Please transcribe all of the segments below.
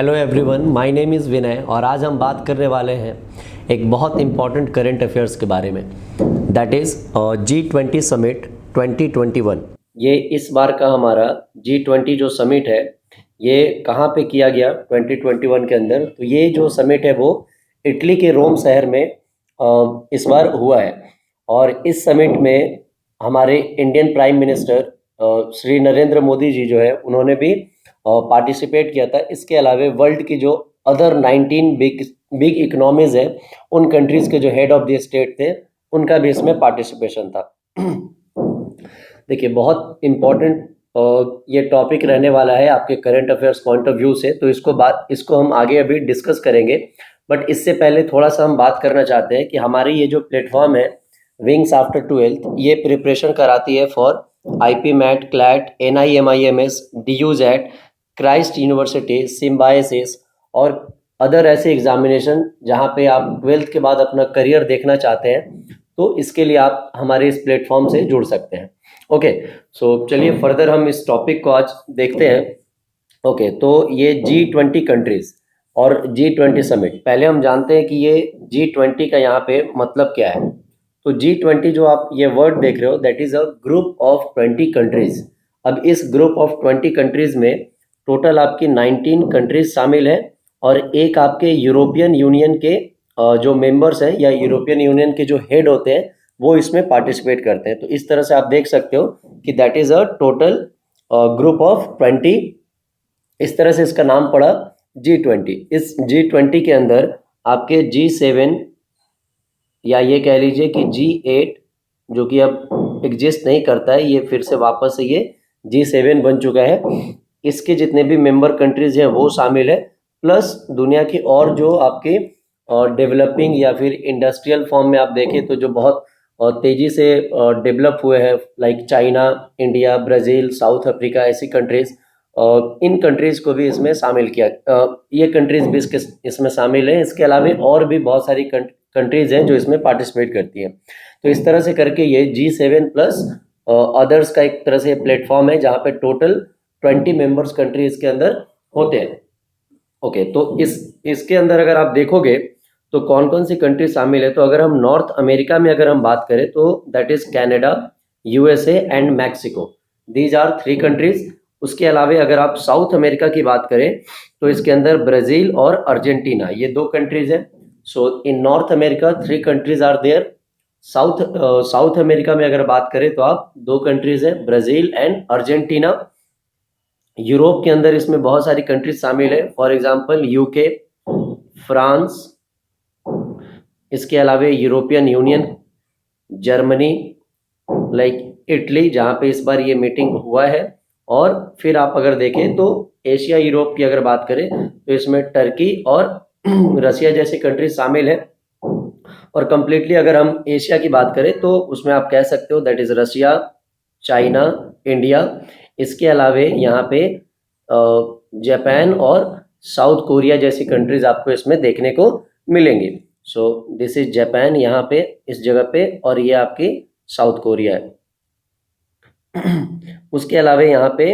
Hello everyone, my name is Vinay और आज हम बात करने वाले हैं एक बहुत इम्पॉर्टेंट करंट अफेयर्स के बारे में, दैट इज़ G20 समिट 2021। ये इस बार का हमारा G20 जो समिट है ये कहाँ पे किया गया 2021 के अंदर। तो ये जो समिट है वो इटली के रोम शहर में इस बार हुआ है और इस समिट में हमारे Indian prime minister Shri Narendra Modi ji जो है उन्होंने भी पार्टिसिपेट किया था। इसके अलावा वर्ल्ड की जो अदर 19 बिग इकोनॉमीज है उन कंट्रीज़ के जो हेड ऑफ द स्टेट थे उनका भी इसमें पार्टिसिपेशन था। देखिए, बहुत इम्पोर्टेंट ये टॉपिक रहने वाला है आपके current affairs point of view से, तो इसको हम आगे अभी डिस्कस करेंगे। बट इससे पहले थोड़ा सा हम बात करना चाहते हैं कि हमारी ये जो प्लेटफॉर्म है विंग्स आफ्टर 12th, ये प्रिपरेशन कराती है for IP MAT, CLAT, NIMIMS, DUJET, Christ university, Symbiosis और अदर ऐसे एग्जामिनेशन जहाँ पे आप 12th के बाद अपना करियर देखना चाहते हैं, तो इसके लिए आप हमारे इस प्लेटफॉर्म से जुड़ सकते हैं। ओके, सो चलिए फर्दर हम इस टॉपिक को आज देखते हैं। ओके, तो ये G20 कंट्रीज और G20 समिट, पहले हम जानते हैं कि ये G20 का यहाँ पे मतलब क्या है। तो G20 जो आप ये वर्ड देख रहे हो that is a group of 20 countries. अब इस ग्रुप ऑफ 20 कंट्रीज में टोटल आपकी 19 कंट्रीज शामिल है और एक आपके यूरोपियन यूनियन के जो मेंबर्स हैं या यूरोपियन यूनियन के जो हेड होते हैं वो इसमें पार्टिसिपेट करते हैं। तो इस तरह से आप देख सकते हो कि that is a total group of 20। इस तरह से इसका नाम पड़ा G20। इस G20 के अंदर आपके G7 या ये कह लीजिए कि G8 जो कि अब एग्जिस्ट नहीं करता है, ये फिर से वापस से ये G7 बन चुका है। इसके जितने भी मेंबर कंट्रीज हैं वो शामिल है, प्लस दुनिया की और जो आपके डेवलपिंग या फिर इंडस्ट्रियल फॉर्म में आप देखें तो जो बहुत तेजी से डेवलप हुए हैं like China, India, Brazil, south Africa, ऐसी कंट्रीज, इन कंट्रीज को भी इसमें शामिल किया। ये कंट्रीज भी इसमें शामिल हैं। इसके अलावा और भी बहुत सारी कंट्रीज हैं जो इसमें पार्टिसिपेट करती हैं। तो इस तरह से करके ये G7 प्लस अदर्स का एक तरह से प्लेटफॉर्म है जहाँ पे टोटल 20 मेंबर्स कंट्री इसके अंदर होते हैं। ओके, तो इसके अंदर अगर आप देखोगे तो कौन कौन सी कंट्री शामिल है, तो अगर हम नॉर्थ अमेरिका में अगर हम बात करें तो that is Canada, USA and Mexico. These are 3 countries. उसके अलावा अगर आप साउथ अमेरिका की बात करें तो इसके अंदर ब्राज़ील और अर्जेंटीना, ये 2 कंट्रीज हैं। So in North America 3 countries are there. South America में अगर बात करें तो आप 2 कंट्रीज हैं, ब्राज़ील एंड अर्जेंटीना। यूरोप के अंदर इसमें बहुत सारी कंट्रीज शामिल है, फॉर एग्जांपल UK, फ्रांस, इसके अलावा European union, Germany, like Italy जहाँ पे इस बार ये मीटिंग हुआ है। और फिर आप अगर देखें तो एशिया यूरोप की अगर बात करें तो इसमें टर्की और रसिया जैसी कंट्रीज शामिल है। और कंप्लीटली अगर हम एशिया की बात करें तो उसमें आप कह सकते हो that is Russia, China, India. इसके अलावा यहाँ पे जापान और साउथ कोरिया जैसी कंट्रीज आपको इसमें देखने को मिलेंगी। सो दिस इज जापान यहाँ पे इस जगह पे, और ये आपकी साउथ कोरिया है। उसके अलावा यहाँ पे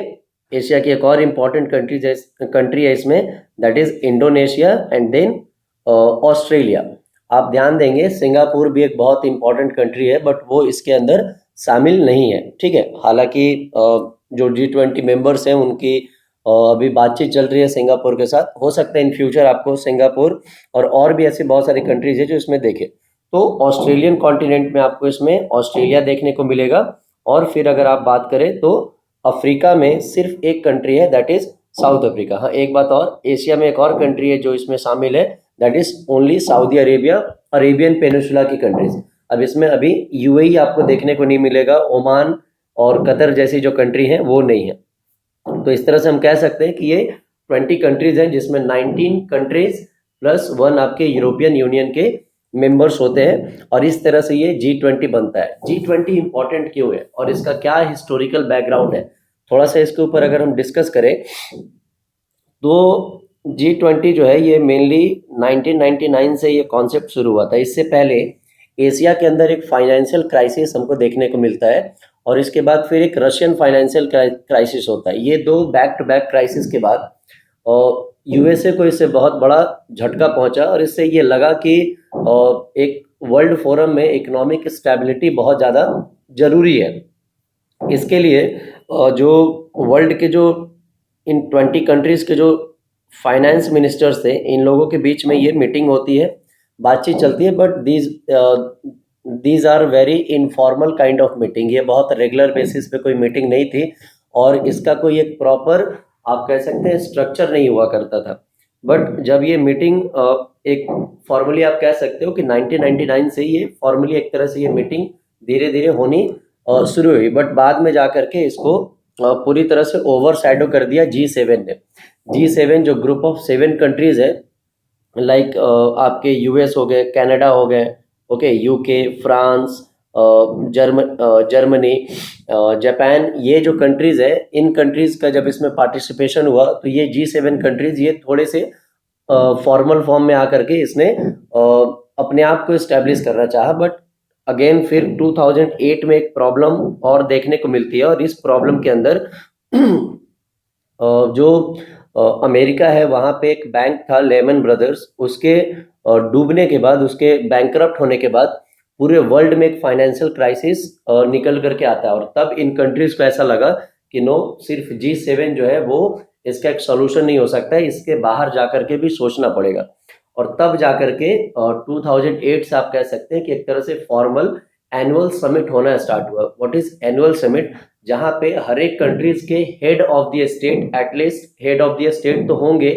एशिया की एक और इम्पॉर्टेंट कंट्री है इसमें, that is Indonesia and then Australia. आप ध्यान देंगे सिंगापुर भी एक बहुत इंपॉर्टेंट कंट्री है बट वो इसके अंदर शामिल नहीं है। ठीक है, हालांकि जो G20 मेंबर्स हैं उनकी अभी बातचीत चल रही है सिंगापुर के साथ। हो सकता है इन फ्यूचर आपको सिंगापुर और भी ऐसी बहुत सारी कंट्रीज है जो इसमें देखे। तो ऑस्ट्रेलियन कॉन्टिनेंट में आपको इसमें ऑस्ट्रेलिया देखने को मिलेगा। और फिर अगर आप बात करें तो अफ्रीका में सिर्फ एक कंट्री है, दैट इज साउथ अफ्रीका। हाँ, एक बात और, एशिया में एक और कंट्री है जो इसमें शामिल है, that is only Saudi Arabia, Arabian peninsula की कंट्रीज। अब इसमें अभी UAE आपको देखने को नहीं मिलेगा, ओमान और कतर जैसी जो कंट्री है वो नहीं है। तो इस तरह से हम कह सकते हैं कि ये 20 कंट्रीज हैं जिसमें 19 कंट्रीज प्लस 1 आपके यूरोपियन यूनियन के मेंबर्स होते हैं, और इस तरह से ये G20 बनता है। G20 इंपॉर्टेंट क्यों है और इसका क्या हिस्टोरिकल बैकग्राउंड है, थोड़ा सा इसके ऊपर अगर हम डिस्कस करें तो G20 जो है ये मेनली 1999 से ये कॉन्सेप्ट शुरू हुआ था। इससे पहले एशिया के अंदर एक फाइनेंशियल क्राइसिस हमको देखने को मिलता है और इसके बाद फिर एक रशियन फाइनेंशियल क्राइसिस होता है। ये 2 बैक टू बैक क्राइसिस के बाद यूएसए को इससे बहुत बड़ा झटका पहुंचा और इससे ये लगा कि एक वर्ल्ड फोरम में इकोनॉमिक स्टेबिलिटी बहुत ज़्यादा ज़रूरी है। इसके लिए जो वर्ल्ड के जो इन 20 कंट्रीज़ के जो फाइनेंस मिनिस्टर्स थे, इन लोगों के बीच में ये मीटिंग होती है, बातचीत चलती है, but these are very informal kind of meeting. ये बहुत रेगुलर बेसिस पे कोई मीटिंग नहीं थी और इसका कोई एक प्रॉपर आप कह सकते हैं स्ट्रक्चर नहीं हुआ करता था। बट जब ये मीटिंग एक फॉर्मली आप कह सकते हो कि 1999 से ये फॉर्मली एक तरह से ये मीटिंग धीरे धीरे होनी शुरू हुई, बट बाद में जा करके इसको पूरी तरह से ओवरशैडो कर दिया G7 ने। G7 जो ग्रुप ऑफ 7 कंट्रीज है, लाइक आपके यूएस हो गए, कनाडा हो गए, okay, UK, France, Germany, Japan, ये जो कंट्रीज़ है, इन कंट्रीज़ का जब इसमें पार्टिसिपेशन हुआ तो ये G7 कंट्रीज़ ये थोड़े से फॉर्मल फॉर्म में आकर के इसने अपने आप को इस्टेब्लिश करना चाहा। बट अगेन फिर 2008 में एक प्रॉब्लम और देखने को मिलती है और इस प्रॉब्लम के अंदर जो अमेरिका है, वहाँ पे एक बैंक था लेमन ब्रदर्स, उसके डूबने के बाद, उसके बैंकरप्ट होने के बाद पूरे वर्ल्ड में एक फाइनेंशियल क्राइसिस निकल करके आता है। और तब इन कंट्रीज को ऐसा लगा कि नो, सिर्फ G7 जो है वो इसका एक सोल्यूशन नहीं हो सकता है, इसके बाहर जा करके भी सोचना पड़ेगा। और तब जा करके 2008 से आप कह सकते हैं कि एक तरह से फॉर्मल एनुअल समिट होना स्टार्ट हुआ। What is annual summit? जहाँ पे हर एक कंट्रीज के head of the state, at least head of the state तो होंगे,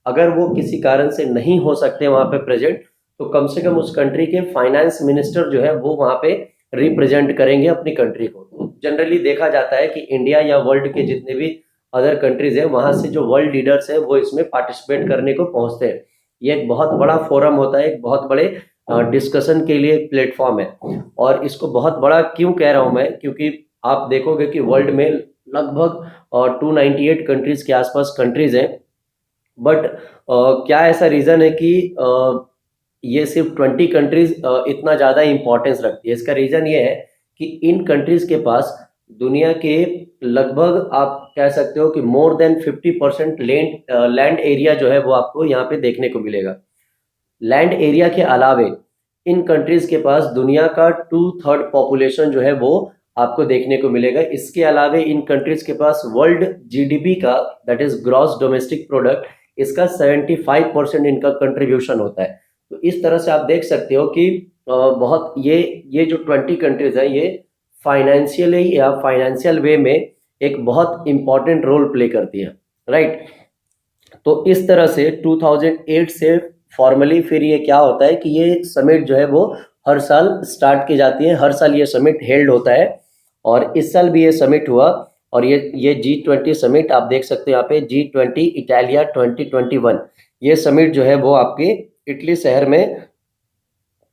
अगर वो किसी कारण से नहीं हो सकते वहाँ पे प्रेजेंट, तो कम से कम उस कंट्री के फाइनेंस मिनिस्टर जो है वो वहाँ पे रिप्रेजेंट करेंगे अपनी कंट्री को। तो जनरली देखा जाता है कि इंडिया या वर्ल्ड के जितने भी अदर कंट्रीज है, वहाँ से जो वर्ल्ड लीडर्स है वो इसमें पार्टिसिपेट करने को पहुँचते हैं। ये एक बहुत बड़ा फोरम होता है, एक बहुत बड़े डिस्कशन के लिए प्लेटफॉर्म है। और इसको बहुत बड़ा क्यों कह रहा हूँ मैं, क्योंकि आप देखोगे कि वर्ल्ड में लगभग 298 कंट्रीज के आसपास कंट्रीज हैं, बट क्या ऐसा रीज़न है कि ये सिर्फ 20 कंट्रीज इतना ज़्यादा इंपॉर्टेंस रखती है? इसका रीज़न ये है कि इन कंट्रीज के पास दुनिया के लगभग आप कह सकते हो कि मोर देन 50% लैंड एरिया जो है वो आपको यहाँ पे देखने को मिलेगा। लैंड एरिया के अलावे इन कंट्रीज के पास दुनिया का 2/3 पॉपुलेशन जो है वो आपको देखने को मिलेगा। इसके अलावे इन कंट्रीज के पास वर्ल्ड जीडीपी का, that is gross domestic product, इसका 75% इनका कंट्रीब्यूशन होता है। तो इस तरह से आप देख सकते हो कि बहुत ये जो 20 कंट्रीज हैं, ये फाइनेंशियली या फाइनेंशियल वे में एक बहुत इंपॉर्टेंट रोल प्ले करती है, राइट। तो इस तरह से 2008 से फॉर्मली फिर ये क्या होता है कि ये समिट जो है वो हर साल स्टार्ट की जाती है, हर साल ये समिट हेल्ड होता है। और इस साल भी ये समिट हुआ और ये G20 समिट आप देख सकते हो यहाँ पे, G20 इटालिया 2021, ये समिट जो है वो आपके इटली शहर में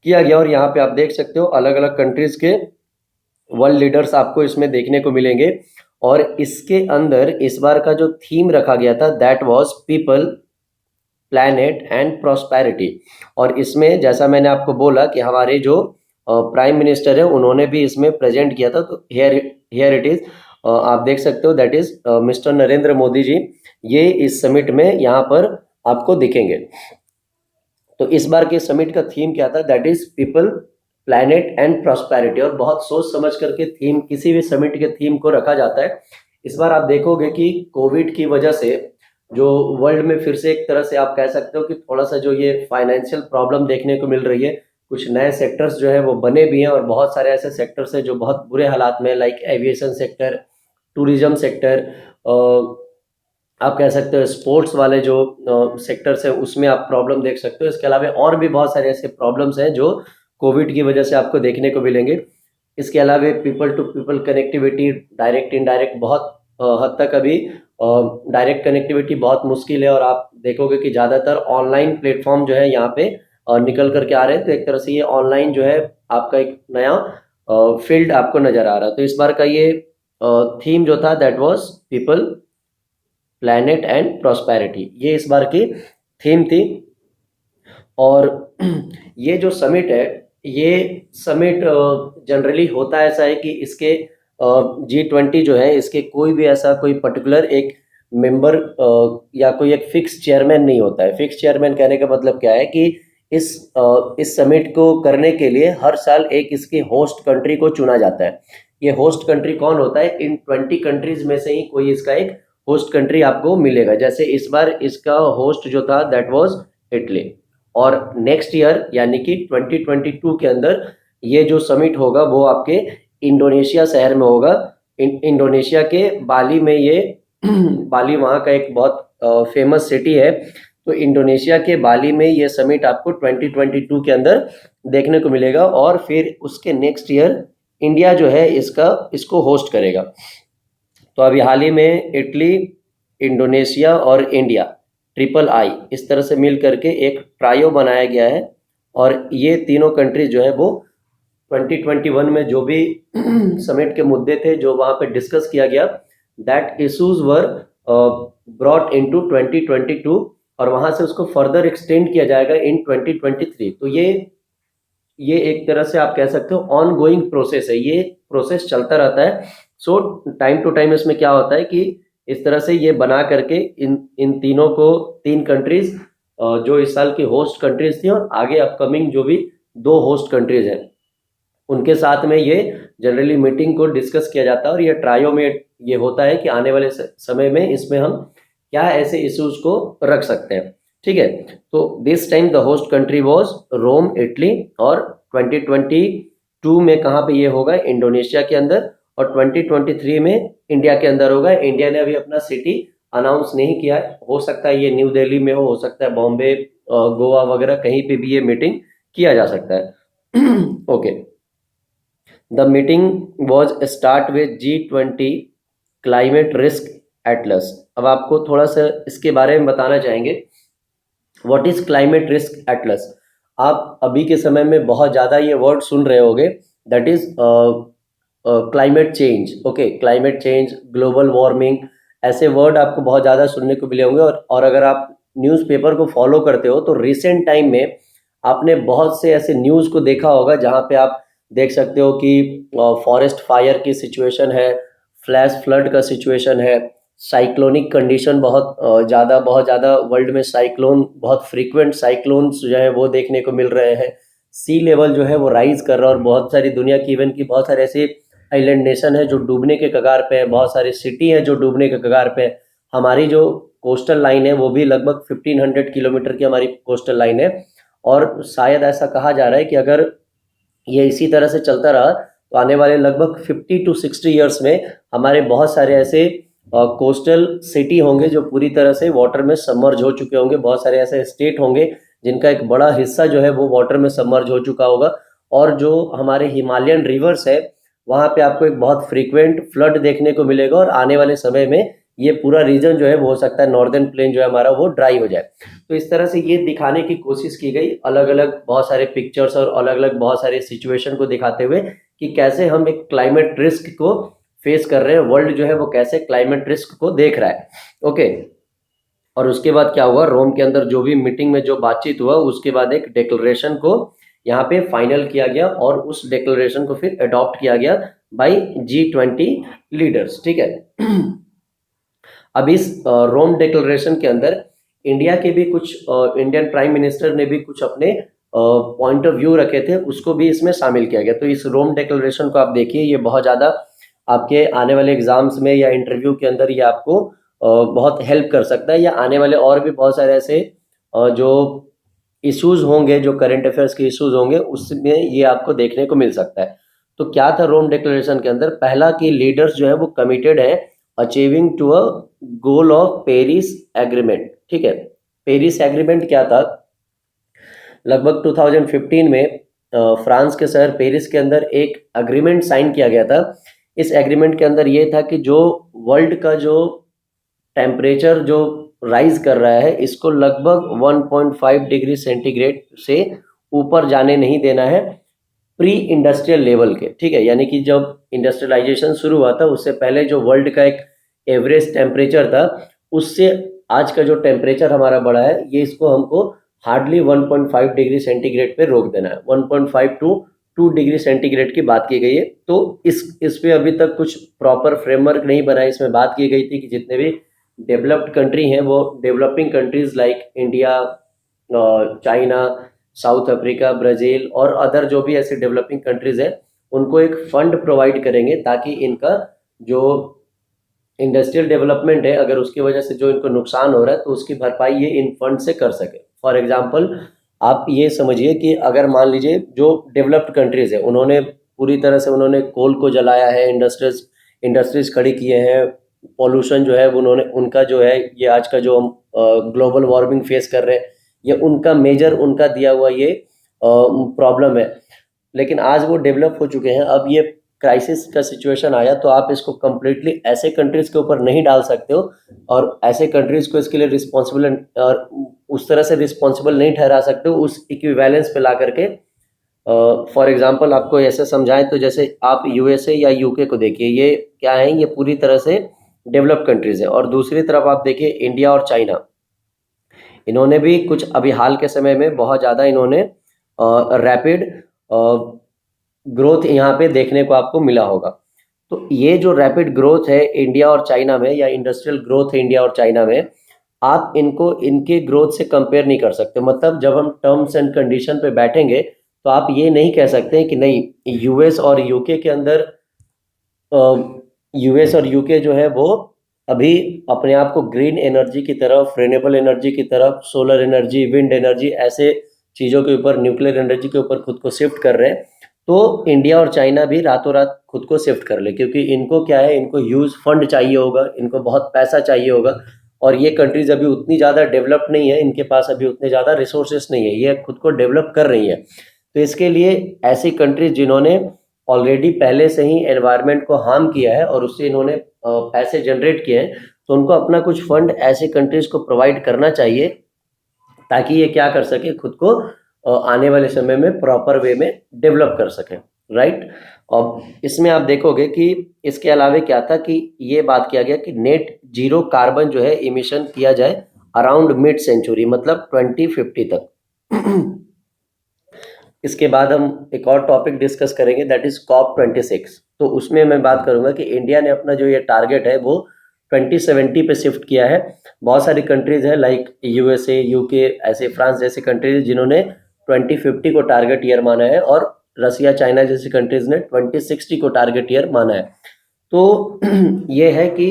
किया गया। और यहाँ पे आप देख सकते हो अलग अलग कंट्रीज के वर्ल्ड लीडर्स आपको इसमें देखने को मिलेंगे। और इसके अंदर इस बार का जो थीम रखा गया था, that was people, planet and prosperity. और इसमें जैसा मैंने आपको बोला कि हमारे जो प्राइम मिनिस्टर है उन्होंने भी इसमें प्रेजेंट किया था। तो हियर इट इज, आप देख सकते हो, that is mister Narendra Modi ji, ये इस समिट में यहाँ पर आपको दिखेंगे। तो इस बार के समिट का थीम क्या था? That is people, planet and prosperity. और बहुत सोच समझ करके थीम, किसी भी समिट के थीम को रखा जाता है। इस बार आप देखोगे कि कोविड की वजह से जो वर्ल्ड में फिर से एक तरह से आप कह सकते हो कि थोड़ा सा जो ये फाइनेंशियल प्रॉब्लम देखने को मिल रही है, कुछ नए सेक्टर्स जो है वो बने भी हैं और बहुत सारे ऐसे सेक्टर्स हैं जो बहुत बुरे हालात में, like aviation sector, tourism sector, आप कह सकते हो स्पोर्ट्स वाले जो सेक्टर्स हैं उसमें आप प्रॉब्लम देख सकते हो। इसके अलावा और भी बहुत सारे ऐसे प्रॉब्लम्स हैं जो कोविड की वजह से आपको देखने को मिलेंगे। इसके अलावा people to people connectivity, direct indirect, बहुत हद तक अभी डायरेक्ट कनेक्टिविटी बहुत मुश्किल है। और आप देखोगे कि ज़्यादातर ऑनलाइन प्लेटफॉर्म जो है यहाँ पे निकल करके आ रहे हैं। तो एक तरह से ये ऑनलाइन जो है आपका एक नया फील्ड आपको नज़र आ रहा है। तो इस बार का ये थीम जो था, that was people, planet and prosperity, ये इस बार की थीम थी। और ये जो समिट है, ये समिट जनरली होता ऐसा है कि इसके G20 जो है, इसके कोई भी ऐसा कोई पर्टिकुलर एक मेंबर या कोई एक फिक्स चेयरमैन नहीं होता है। फिक्स चेयरमैन कहने का मतलब क्या है कि इस समिट को करने के लिए हर साल एक इसकी होस्ट कंट्री को चुना जाता है। ये होस्ट कंट्री कौन होता है? इन 20 कंट्रीज में से ही कोई इसका एक होस्ट कंट्री आपको मिलेगा। जैसे इस बार इसका होस्ट जो था दैट वाज इटली, और नेक्स्ट ईयर यानी कि 2022 के अंदर ये जो समिट होगा वो आपके इंडोनेशिया शहर में होगा। इंडोनेशिया के बाली में ये बाली वहाँ का एक बहुत फेमस सिटी है। तो इंडोनेशिया के बाली में ये समिट आपको 2022 के अंदर देखने को मिलेगा, और फिर उसके नेक्स्ट ईयर इंडिया जो है इसको होस्ट करेगा। तो अभी हाल ही में इटली, इंडोनेशिया और इंडिया, ट्रिपल आई, इस तरह से मिल करके एक ट्रायो बनाया गया है। और ये तीनों कंट्रीज जो है वो 2021 में जो भी समिट के मुद्दे थे जो वहाँ पे डिस्कस किया गया, that issues were brought into 2022, और वहाँ से उसको फर्दर एक्सटेंड किया जाएगा इन 2023। तो ये एक तरह से आप कह सकते हो ऑन गोइंग प्रोसेस है, ये प्रोसेस चलता रहता है। सो टाइम टू टाइम इसमें क्या होता है कि इस तरह से ये बना करके इन तीनों को, तीन कंट्रीज जो इस साल की होस्ट कंट्रीज थी और आगे अपकमिंग जो भी दो होस्ट कंट्रीज हैं उनके साथ में ये जनरली मीटिंग को डिस्कस किया जाता है। और ये ट्रायो में ये होता है कि आने वाले समय में इसमें हम क्या ऐसे इश्यूज को रख सकते हैं। ठीक है, तो this time the host country was Rome, Italy, और 2022 में कहाँ पे ये होगा? इंडोनेशिया के अंदर, और 2023 में इंडिया के अंदर होगा। इंडिया ने अभी अपना सिटी अनाउंस नहीं किया है, हो सकता है ये न्यू दिल्ली में हो सकता है बॉम्बे, गोवा वगैरह कहीं पे भी ये मीटिंग किया जा सकता है। Okay, the meeting was start with G20 climate risk Atlas. अब आपको थोड़ा सा इसके बारे में बताना चाहेंगे, what is climate risk Atlas. आप अभी के समय में बहुत ज़्यादा ये वर्ड सुन रहे होंगे, that is climate change. Okay, climate change, global warming, ऐसे वर्ड आपको बहुत ज़्यादा सुनने को मिले होंगे। और अगर आप न्यूज़पेपर को फॉलो करते हो तो रिसेंट टाइम में आपने बहुत से ऐसे न्यूज़ को देखा होगा जहाँ पे आप देख सकते हो कि फॉरेस्ट फायर की सिचुएशन है, फ्लैश फ्लड का सिचुएशन है, साइक्लोनिक कंडीशन बहुत ज़्यादा वर्ल्ड में, साइक्लोन बहुत फ्रीक्वेंट साइक्लोन्स जो है वो देखने को मिल रहे हैं। सी लेवल जो है वो राइज कर रहा है, और बहुत सारी दुनिया की, इवन की बहुत सारे ऐसे आइलैंड नेशन है जो डूबने के कगार पे है, बहुत सारी सिटी है जो डूबने के कगार पे है। हमारी जो कोस्टल लाइन है वो भी लगभग 1500 किलोमीटर की हमारी कोस्टल लाइन है, और शायद ऐसा कहा जा रहा है कि अगर ये इसी तरह से चलता रहा तो आने वाले लगभग 50 to 60 ईयर्स में हमारे बहुत सारे ऐसे कोस्टल सिटी होंगे जो पूरी तरह से वाटर में सबमर्ज हो चुके होंगे। बहुत सारे ऐसे स्टेट होंगे जिनका एक बड़ा हिस्सा जो है वो वाटर में सबमर्ज हो चुका होगा। और जो हमारे हिमालयन रिवर्स है वहाँ पे आपको एक बहुत फ्रीक्वेंट फ्लड देखने को मिलेगा, और आने वाले समय में ये पूरा रीजन जो है वो हो सकता है नॉर्दर्न प्लेन जो है हमारा वो ड्राई हो जाए। तो इस तरह से ये दिखाने की कोशिश की गई, अलग अलग बहुत सारे पिक्चर्स और अलग अलग बहुत सारे सिचुएशन को दिखाते हुए कि कैसे हम एक क्लाइमेट रिस्क को फेस कर रहे हैं, वर्ल्ड जो है वो कैसे क्लाइमेट रिस्क को देख रहा है। ओके, और उसके बाद क्या हुआ, रोम के अंदर जो भी मीटिंग में जो बातचीत हुआ उसके बाद एक डिक्लेरेशन को यहाँ पे फाइनल किया गया, और उस डिक्लेरेशन को फिर अडॉप्ट किया गया बाय G20 लीडर्स। ठीक है, अब इस रोम डिक्लेरेशन के अंदर इंडिया के भी कुछ, इंडियन प्राइम मिनिस्टर ने भी कुछ अपने पॉइंट ऑफ व्यू रखे थे, उसको भी इसमें शामिल किया गया। तो इस रोम डिक्लेरेशन को आप देखिए, ये बहुत ज़्यादा आपके आने वाले एग्जाम्स में या इंटरव्यू के अंदर ये आपको बहुत हेल्प कर सकता है, या आने वाले और भी बहुत सारे ऐसे जो इश्यूज होंगे, जो करंट अफेयर्स के इश्यूज होंगे, उसमें ये आपको देखने को मिल सकता है। तो क्या था रोम डिक्लेरेशन के अंदर? पहला कि लीडर्स जो है वो कमिटेड है achieving to a goal of Paris agreement. ठीक है, पेरिस एग्रीमेंट क्या था? लगभग 2015 में फ्रांस के शहर पेरिस के अंदर एक एग्रीमेंट साइन किया गया था। इस एग्रीमेंट के अंदर ये था कि जो वर्ल्ड का जो टेम्परेचर जो राइज कर रहा है इसको लगभग 1.5 डिग्री सेंटीग्रेड से ऊपर जाने नहीं देना है प्री इंडस्ट्रियल लेवल के। ठीक है, यानी कि जब इंडस्ट्रियलाइजेशन शुरू हुआ था उससे पहले जो वर्ल्ड का एक एवरेज टेम्परेचर था उससे आज का जो टेम्परेचर हमारा बढ़ा है ये इसको हमको हार्डली 1.5 डिग्री सेंटीग्रेड पे रोक देना है। 1.5 टू 2 डिग्री सेंटीग्रेड की बात की गई है। तो इस पे अभी तक कुछ प्रॉपर फ्रेमवर्क नहीं बना है। इसमें बात की गई थी कि जितने भी डेवलप्ड कंट्री हैं वो developing countries like India, China, south Africa, Brazil और अदर जो भी ऐसे डेवलपिंग कंट्रीज़ हैं, उनको एक फ़ंड प्रोवाइड करेंगे ताकि इनका जो इंडस्ट्रियल डेवलपमेंट है, अगर उसकी वजह से जो इनको नुकसान हो रहा है तो उसकी भरपाई ये इन फंड से कर सके। फॉर एग्जांपल आप ये समझिए कि अगर मान लीजिए जो डेवलप्ड कंट्रीज़ है उन्होंने पूरी तरह से उन्होंने कोल को जलाया है, इंडस्ट्रीज खड़ी किए हैं, पॉल्यूशन जो है वो उन्होंने उनका जो है ये आज का जो हम ग्लोबल वार्मिंग फेस कर रहे हैं, ये उनका मेजर उनका दिया हुआ ये प्रॉब्लम है। लेकिन आज वो डेवलप हो चुके हैं, अब ये क्राइसिस का सिचुएशन आया तो आप इसको कम्प्लीटली ऐसे कंट्रीज़ के ऊपर नहीं डाल सकते हो और ऐसे कंट्रीज़ को इसके लिए रिस्पॉन्सिबल और उस तरह से रिस्पॉन्सिबल नहीं ठहरा सकते हो उस इक्विवेलेंस पे ला करके। फॉर एग्जांपल आपको ऐसे समझाएं तो जैसे आप यूएसए या यूके को देखिए, ये क्या है, ये पूरी तरह से डेवलप कंट्रीज़ है, और दूसरी तरफ आप देखिए इंडिया और चाइना, इन्होंने भी कुछ अभी हाल के समय में बहुत ज़्यादा इन्होंने रैपिड ग्रोथ यहाँ पे देखने को आपको मिला होगा। तो ये जो रैपिड ग्रोथ है इंडिया और चाइना में, या इंडस्ट्रियल ग्रोथ है इंडिया और चाइना में, आप इनको इनके ग्रोथ से कंपेयर नहीं कर सकते। मतलब जब हम टर्म्स एंड कंडीशन पे बैठेंगे तो आप ये नहीं कह सकते कि नहीं यूएस और यूके के अंदर यूएस और यूके जो है वो अभी अपने आप को ग्रीन एनर्जी की तरफ, रिन्यूएबल एनर्जी की तरफ, सोलर एनर्जी, विंड एनर्जी, ऐसे चीज़ों के ऊपर, न्यूक्लियर एनर्जी के ऊपर खुद को शिफ्ट कर रहे हैं। तो इंडिया और चाइना भी रातों रात खुद को शिफ्ट कर ले, क्योंकि इनको क्या है, इनको ह्यूज फंड चाहिए होगा, इनको बहुत पैसा चाहिए होगा, और ये कंट्रीज अभी उतनी ज़्यादा डेवलप नहीं है, इनके पास अभी उतने ज़्यादा रिसोर्सेस नहीं है, ये खुद को डेवलप कर रही है। तो इसके लिए ऐसी कंट्रीज जिन्होंने ऑलरेडी पहले से ही एनवायरनमेंट को हार्म किया है और उससे इन्होंने पैसे जनरेट किए हैं, तो उनको अपना कुछ फंड ऐसे कंट्रीज को प्रोवाइड करना चाहिए ताकि ये क्या कर सके, खुद को आने वाले समय में प्रॉपर वे में डेवलप कर सकें, राइट। और इसमें आप देखोगे कि इसके अलावा क्या था कि ये बात किया गया कि नेट जीरो कार्बन जो है इमिशन किया जाए अराउंड मिड सेंचुरी, मतलब 2050 तक। इसके बाद हम एक और टॉपिक डिस्कस करेंगे, दैट इज COP26। तो उसमें मैं बात करूंगा कि इंडिया ने अपना जो ये टारगेट है वो 2070 पे शिफ्ट किया है। बहुत सारी कंट्रीज है लाइक यूएसए, यूके, ऐसे फ्रांस जैसी कंट्रीज जिन्होंने 2050 को टारगेट ईयर माना है, और रसिया, चाइना जैसी कंट्रीज ने 2060 को टारगेट ईयर माना है। तो ये है कि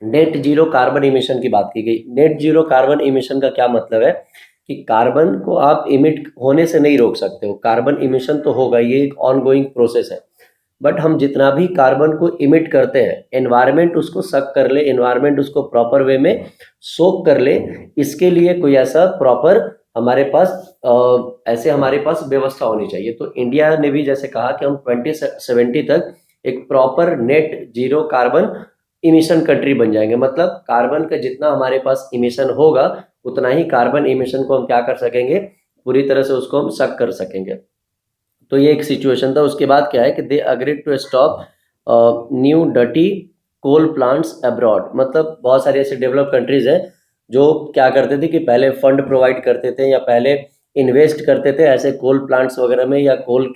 नेट जीरो कार्बन इमिशन की बात की गई। नेट जीरो कार्बन इमिशन का क्या मतलब है कि कार्बन को आप इमिट होने से नहीं रोक सकते हो, कार्बन इमिशन तो होगा, ये एक ऑनगोइंग प्रोसेस है, बट हम जितना भी कार्बन को इमिट करते हैं, एनवायरनमेंट उसको सक कर ले, एनवायरनमेंट उसको प्रॉपर वे में सोक कर ले, इसके लिए कोई ऐसा प्रॉपर हमारे पास ऐसे हमारे पास व्यवस्था होनी चाहिए। तो इंडिया ने भी जैसे कहा कि हम 2070 तक एक proper net zero carbon emission country बन जाएंगे, मतलब कार्बन का जितना हमारे पास इमिशन होगा उतना ही कार्बन इमिशन को हम क्या कर सकेंगे, पूरी तरह से उसको हम सक कर सकेंगे। तो ये एक सिचुएशन था। उसके बाद क्या है कि they agreed to stop new dirty coal plants abroad, मतलब बहुत सारी ऐसे डेवलप कंट्रीज हैं जो क्या करते थे कि पहले फंड प्रोवाइड करते थे या पहले इन्वेस्ट करते थे ऐसे कोल प्लांट्स वगैरह में या कोल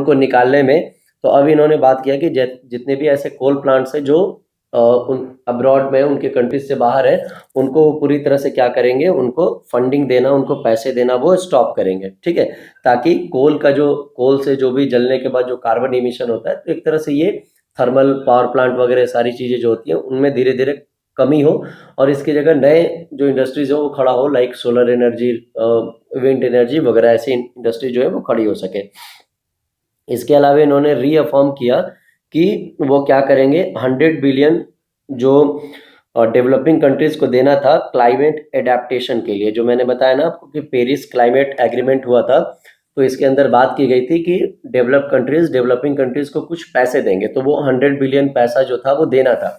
को निकालने में। तो अब इन्होंने बात किया कि जितने भी ऐसे कोल प्लांट्स हैं जो उन अब्रॉड में, उनके कंट्रीज से बाहर है, उनको पूरी तरह से क्या करेंगे, उनको फंडिंग देना, उनको पैसे देना वो स्टॉप करेंगे, ठीक है, ताकि कोल से जो भी जलने के बाद जो कार्बन इमिशन होता है, तो एक तरह से ये थर्मल पावर प्लांट वगैरह सारी चीज़ें जो होती हैं उनमें धीरे धीरे कमी हो, और इसकी जगह नए जो इंडस्ट्रीज हो वो खड़ा हो, like solar energy, wind energy वगैरह, ऐसी इंडस्ट्री जो है वो खड़ी हो सके। इसके अलावा इन्होंने रीअफर्म किया कि वो क्या करेंगे, 100 बिलियन जो डेवलपिंग कंट्रीज को देना था क्लाइमेट एडेप्टेशन के लिए, जो मैंने बताया ना आपको कि पेरिस क्लाइमेट एग्रीमेंट हुआ था, तो इसके अंदर बात की गई थी कि डेवलपिंग कंट्रीज को कुछ पैसे देंगे, तो वो 100 बिलियन पैसा जो था वो देना था,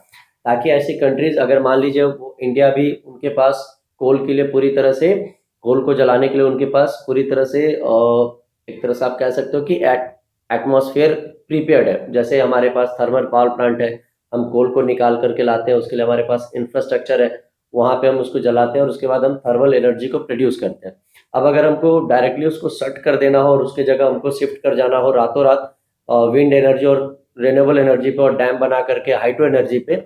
ताकि ऐसी कंट्रीज, अगर मान लीजिए वो इंडिया भी, उनके पास कोल के लिए पूरी तरह से, कोल को जलाने के लिए उनके पास पूरी तरह से एक तरह से आप कह सकते हो कि एटमॉस्फेयर प्रीपेयर्ड है। जैसे हमारे पास थर्मल पावर प्लांट है, हम कोल को निकाल करके लाते हैं, उसके लिए हमारे पास इंफ्रास्ट्रक्चर है, वहाँ पे हम उसको जलाते हैं और उसके बाद हम थर्मल एनर्जी को प्रोड्यूस करते हैं। अब अगर हमको डायरेक्टली उसको सट कर देना हो और उसके जगह हमको शिफ्ट कर जाना हो रातों रात विंड एनर्जी और रिन्यूएबल एनर्जी पे और डैम बना करके हाइड्रो एनर्जी पे,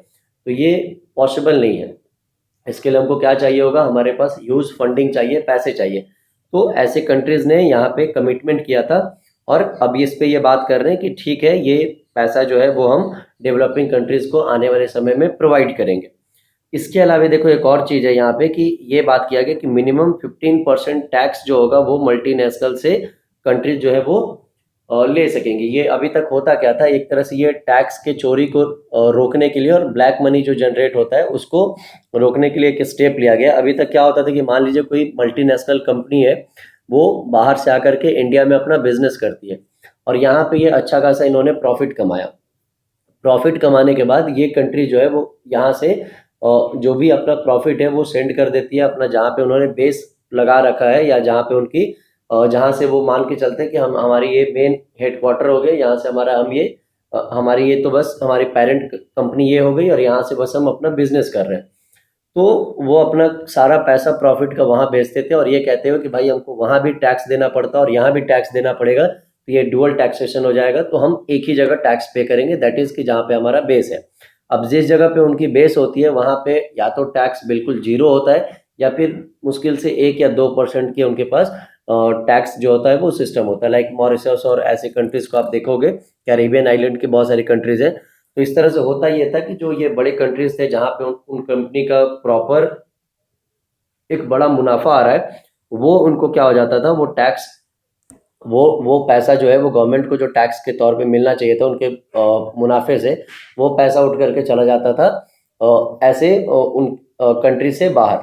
तो ये पॉसिबल नहीं है। इसके लिए हमको क्या चाहिए होगा, हमारे पास ह्यूज फंडिंग चाहिए, पैसे चाहिए। तो ऐसे कंट्रीज़ ने यहाँ पे कमिटमेंट किया था और अब इस पे ये बात कर रहे हैं कि ठीक है, ये पैसा जो है वो हम डेवलपिंग कंट्रीज़ को आने वाले समय में प्रोवाइड करेंगे। इसके अलावा देखो एक और चीज़ है यहाँ पे कि ये बात किया गया कि मिनिमम 15% टैक्स जो होगा वो मल्टीनेशनल से कंट्रीज जो है वो ले सकेंगे। ये अभी तक होता क्या था, एक तरह से ये टैक्स के चोरी को रोकने के लिए और ब्लैक मनी जो जनरेट होता है उसको रोकने के लिए एक स्टेप लिया गया। अभी तक क्या होता था कि मान लीजिए कोई मल्टीनेशनल कंपनी है, वो बाहर से आकर के इंडिया में अपना बिजनेस करती है और यहाँ पे ये अच्छा खासा इन्होंने प्रॉफिट कमाया। प्रॉफिट कमाने के बाद ये कंट्री जो है वो यहाँ से जो भी अपना प्रॉफिट है वो सेंड कर देती है अपना, जहाँ पे उन्होंने बेस लगा रखा है या जहाँ पे उनकी जहाँ से वो मान के चलते हैं कि हम हमारी ये मेन हेडक्वार्टर हो गए, यहाँ से हमारा हम ये हमारी ये तो बस हमारी पेरेंट कंपनी ये हो गई और यहाँ से बस हम अपना बिजनेस कर रहे हैं। तो वो अपना सारा पैसा प्रॉफिट का वहाँ भेजते थे और ये कहते हो कि भाई हमको वहाँ भी टैक्स देना पड़ता और यहाँ भी टैक्स देना पड़ेगा, तो ये डुअल टैक्सेशन हो जाएगा। तो हम एक ही जगह टैक्स पे करेंगे, दैट इज़ कि जहाँ पे हमारा बेस है। अब जिस जगह पे उनकी बेस होती है वहाँ पे या तो टैक्स बिल्कुल जीरो होता है या फिर मुश्किल से 1 या 2% के उनके पास टैक्स जो होता है वो सिस्टम होता है। लाइक मॉरिशस और ऐसे कंट्रीज़ को आप देखोगे, कैरिबियन आइलैंड की बहुत सारी कंट्रीज़ है। तो इस तरह से होता ये था कि जो ये बड़े कंट्रीज़ थे जहाँ पे उन कंपनी का प्रॉपर एक बड़ा मुनाफा आ रहा है, वो उनको क्या हो जाता था, वो टैक्स वो पैसा जो है वो गवर्नमेंट को जो टैक्स के तौर पे मिलना चाहिए था उनके मुनाफे से, वो पैसा उठ करके चला जाता था ऐसे उन कंट्री से बाहर।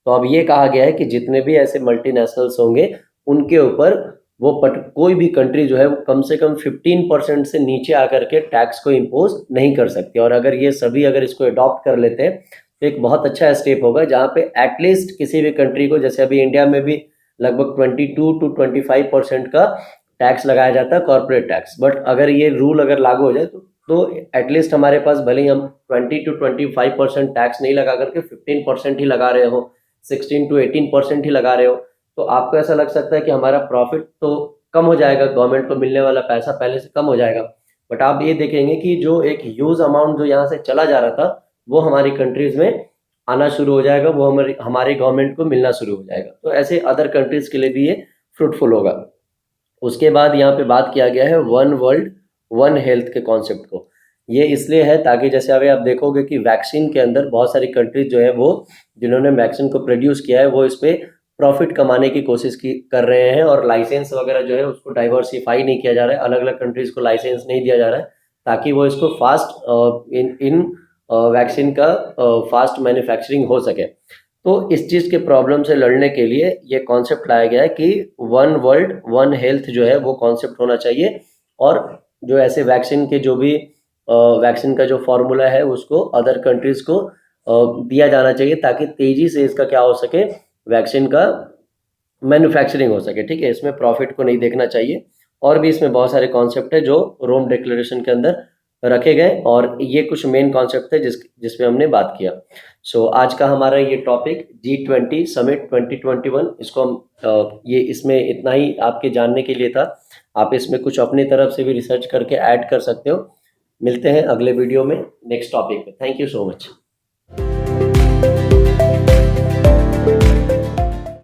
तो अब ये कहा गया है कि जितने भी ऐसे मल्टीनेशनल्स होंगे उनके ऊपर वो कोई भी कंट्री जो है वो कम से कम 15% से नीचे आकर के टैक्स को इम्पोज नहीं कर सकती। और अगर ये सभी अगर इसको अडॉप्ट कर लेते हैं तो एक बहुत अच्छा स्टेप होगा, जहाँ पे एटलीस्ट किसी भी कंट्री को, जैसे अभी इंडिया में भी लगभग 22 to 25% का टैक्स लगाया जाता है, कॉर्पोरेट टैक्स। बट अगर ये रूल अगर लागू हो जाए तो एटलीस्ट हमारे पास भले ही हम 20 to 25% टैक्स नहीं लगा करके 15% ही लगा रहे हो, 16 to 18% ही लगा रहे हो, तो आपको ऐसा लग सकता है कि हमारा प्रॉफिट तो कम हो जाएगा, गवर्नमेंट को मिलने वाला पैसा पहले से कम हो जाएगा। बट आप ये देखेंगे कि जो एक ह्यूज अमाउंट जो यहाँ से चला जा रहा था वो हमारी कंट्रीज में आना शुरू हो जाएगा, वो हमारी गवर्नमेंट को मिलना शुरू हो जाएगा। तो ऐसे अदर कंट्रीज के लिए भी ये फ्रूटफुल होगा। उसके बाद यहाँ पे बात किया गया है वन वर्ल्ड वन हेल्थ के कॉन्सेप्ट को। ये इसलिए है ताकि जैसे अभी आप देखोगे कि वैक्सीन के अंदर बहुत सारी कंट्रीज जो है वो जिन्होंने वैक्सीन को प्रोड्यूस किया है वो इस पर प्रॉफिट कमाने की कोशिश कर रहे हैं और लाइसेंस वगैरह जो है उसको डाइवर्सिफाई नहीं किया जा रहा है, अलग अलग कंट्रीज को लाइसेंस नहीं दिया जा रहा है ताकि वो इसको फास्ट इन वैक्सीन का फास्ट मैन्युफैक्चरिंग हो सके। तो इस चीज़ के प्रॉब्लम से लड़ने के लिए ये कॉन्सेप्ट लाया गया है कि वन वर्ल्ड वन हेल्थ जो है वो कॉन्सेप्ट होना चाहिए और जो ऐसे वैक्सीन के जो भी वैक्सीन का जो फॉर्मूला है उसको अदर कंट्रीज को दिया जाना चाहिए ताकि तेज़ी से इसका क्या हो सके, वैक्सीन का मैन्युफैक्चरिंग हो सके। ठीक है, इसमें प्रॉफिट को नहीं देखना चाहिए। और भी इसमें बहुत सारे कॉन्सेप्ट है जो रोम डिक्लेरेशन के अंदर रखे गए और ये कुछ मेन कॉन्सेप्ट थे जिसमें हमने बात किया। सो आज का हमारा ये टॉपिक G20 समिट 2021, इसको हम ये इसमें इतना ही आपके जानने के लिए था। आप इसमें कुछ अपनी तरफ से भी रिसर्च करके ऐड कर सकते हो। मिलते हैं अगले वीडियो में नेक्स्ट टॉपिक पे। Thank you so much.